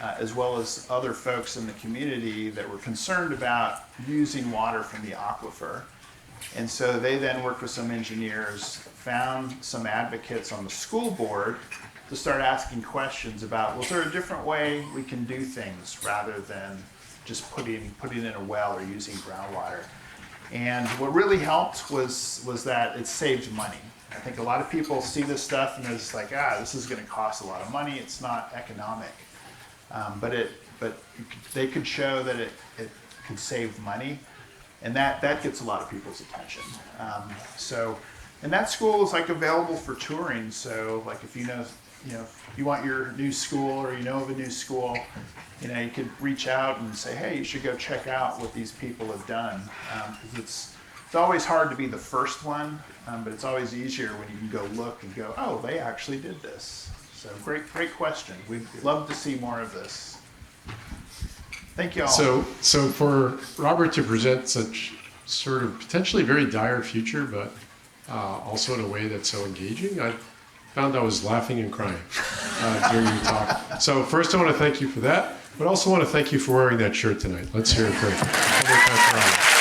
as well as other folks in the community that were concerned about using water from the aquifer. And so they then worked with some engineers, found some advocates on the school board to start asking questions about, was there a different way we can do things rather than just putting in a well or using groundwater? And what really helped was that it saved money. I think a lot of people see this stuff and it's like, this is going to cost a lot of money. It's not economic, but they could show that it could save money, and that gets a lot of people's attention. And that school is like available for touring. So like if you you want your new school or you know of a new school, you know, you could reach out and say, hey, you should go check out what these people have done. Because it's always hard to be the first one, but it's always easier when you can go look and go, oh, they actually did this. So great question. We'd love to see more of this. Thank you all. So for Robert to present such sort of potentially very dire future, but also in a way that's so engaging, I found I was laughing and crying during your talk. So first I want to thank you for that, but also want to thank you for wearing that shirt tonight. Let's hear it for Robert.